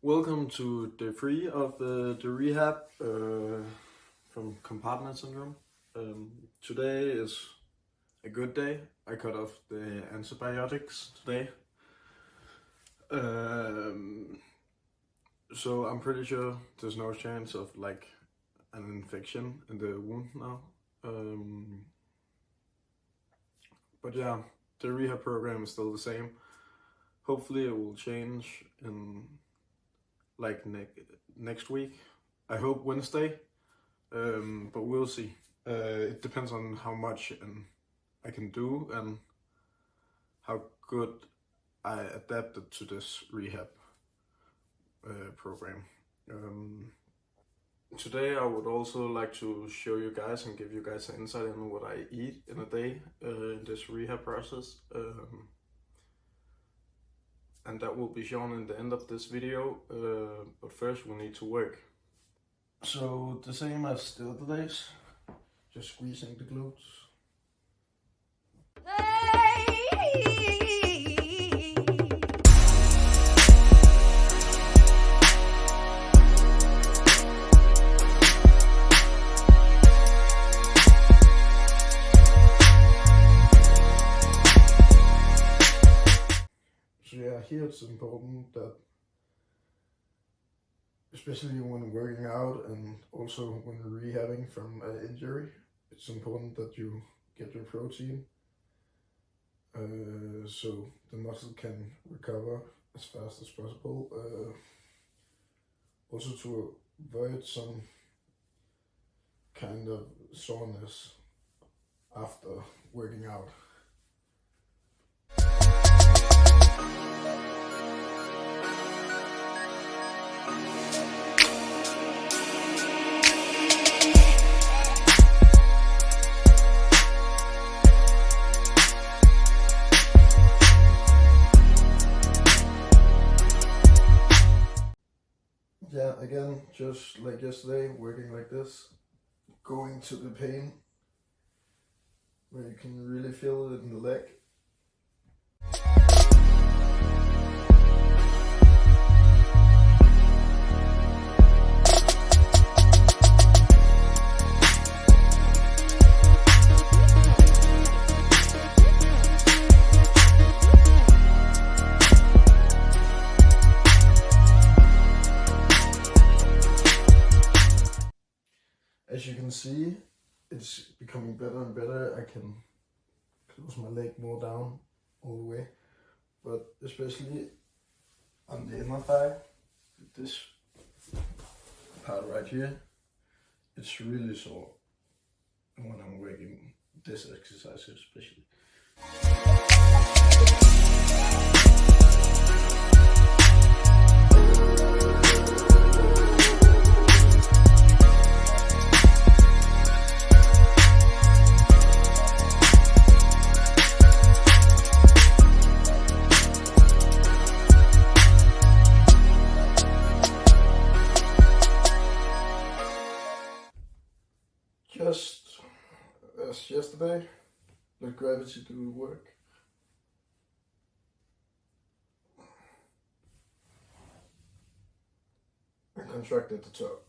Welcome to day 3 of the rehab from Compartment Syndrome. Today is a good day. I cut off the antibiotics today. So I'm pretty sure there's no chance of like an infection in the wound now. But yeah, the rehab program is still the same. Hopefully it will change in like next week. I hope Wednesday, but we'll see. It depends on how much I can do and how good I adapted to this rehab program. Today I would also like to show you guys and give you guys an insight into what I eat in a day in this rehab process. And that will be shown in the end of this video, but first we need to work. So the same as the other days, just squeezing the glutes. So yeah, here it's important that, especially when working out and also when rehabbing from an injury, it's important that you get your protein so the muscle can recover as fast as possible. Also to avoid some kind of soreness after working out. Yeah, again, just like yesterday, working like this, going to the pain where you can really feel it in the leg. As you can see, it's becoming better and better. I can close my leg more down all the way, but especially on the inner thigh, this part right here, it's really sore when I'm working this exercise especially. Just as yesterday, let gravity do the work. And contract at the top.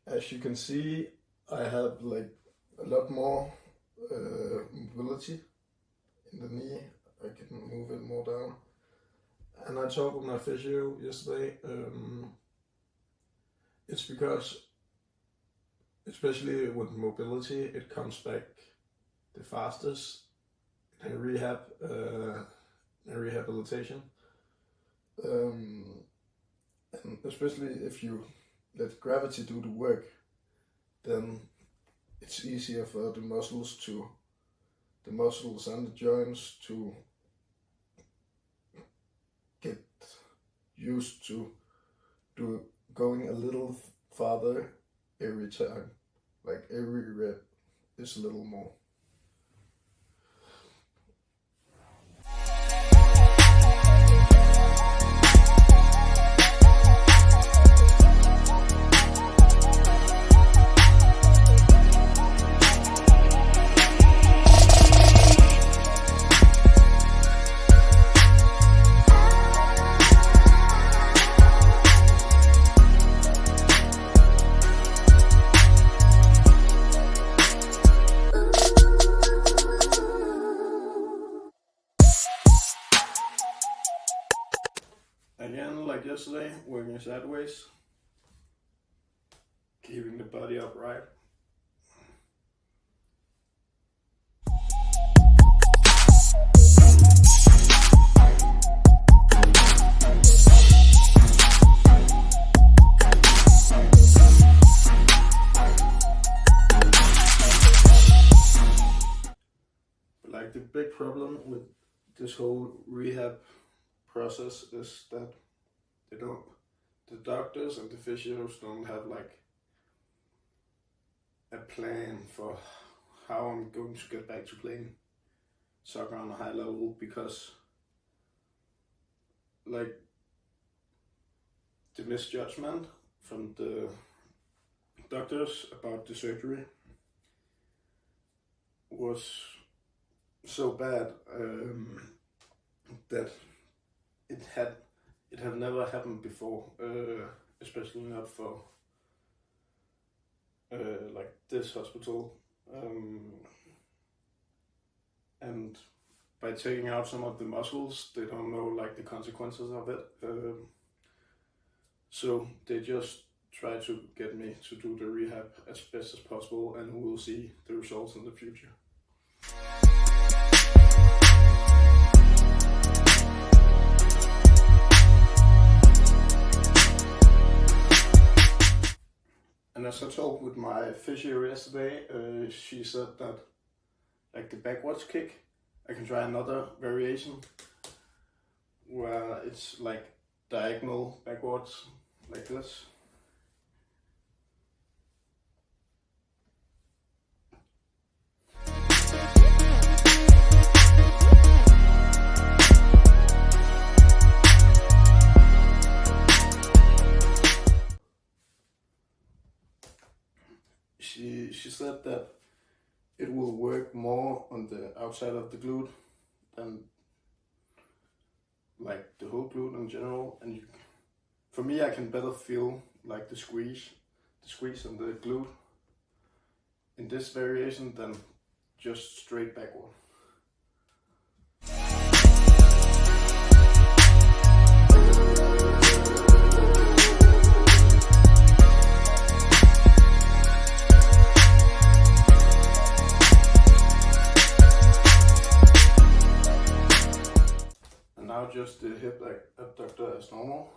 As you can see, I have like a lot more mobility in the knee. I can move it more down. And I talked with my physio yesterday. It's because, especially with mobility, it comes back the fastest in rehabilitation. And especially if you let gravity do the work, then it's easier for the muscles to the muscles and the joints to get used to going a little farther every time. Like every rep is a little more. Again, like yesterday, working sideways, keeping the body upright. Like the big problem with this whole rehab process is that the doctors and the physios don't have like a plan for how I'm going to get back to playing soccer on a high level, because like the misjudgment from the doctors about the surgery was so bad that it had never happened before, especially not for like this hospital, and by taking out some of the muscles, they don't know like the consequences of it, so they just try to get me to do the rehab as best as possible, and we'll see the results in the future. And as I talked with my physio yesterday, she said that like the backwards kick, I can try another variation where it's like diagonal backwards, like this. She said that it will work more on the outside of the glute than like the whole glute in general, and for me I can better feel like the squeeze on the glute in this variation than just straight backward. Now just the hip like abductor as normal,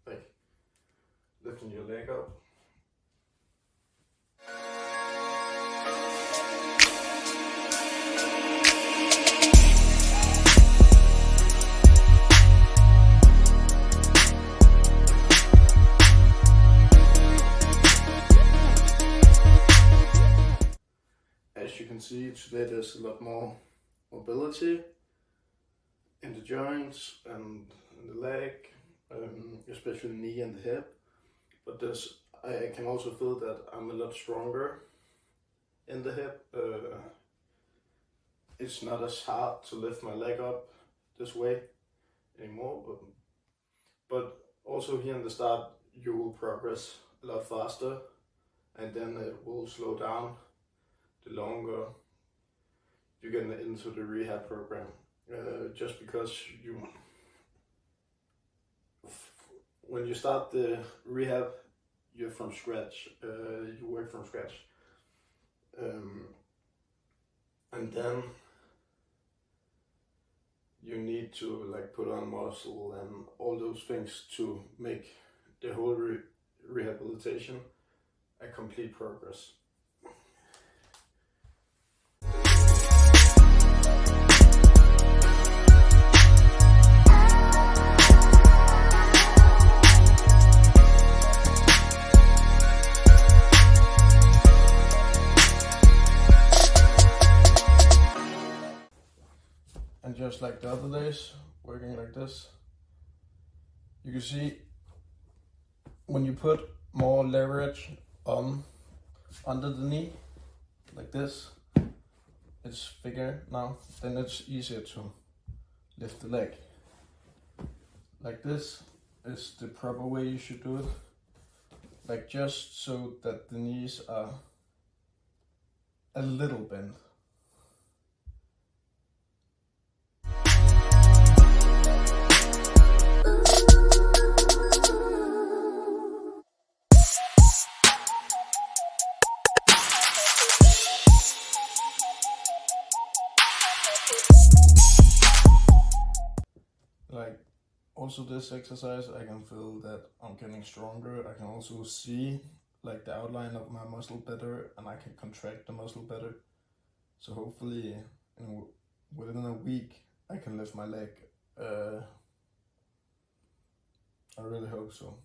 like lifting your leg up. As you can see, today there's a lot more mobility in the joints and in the leg, especially the knee and the hip. But I can also feel that I'm a lot stronger in the hip. It's not as hard to lift my leg up this way anymore. But also here in the start, you will progress a lot faster, and then it will slow down the longer you get into the rehab program. Just because when you start the rehab, you're from scratch, you work from scratch, and then you need to like put on muscle and all those things to make the whole rehabilitation a complete progress. just like the other days, working like this. You can see when you put more leverage on under the knee, like this, it's bigger now, then it's easier to lift the leg. Like this is the proper way you should do it. Like just so that the knees are a little bent. Like also this exercise, I can feel that I'm getting stronger. I can also see like the outline of my muscle better, and I can contract the muscle better. So hopefully within a week I can lift my leg. I really hope so.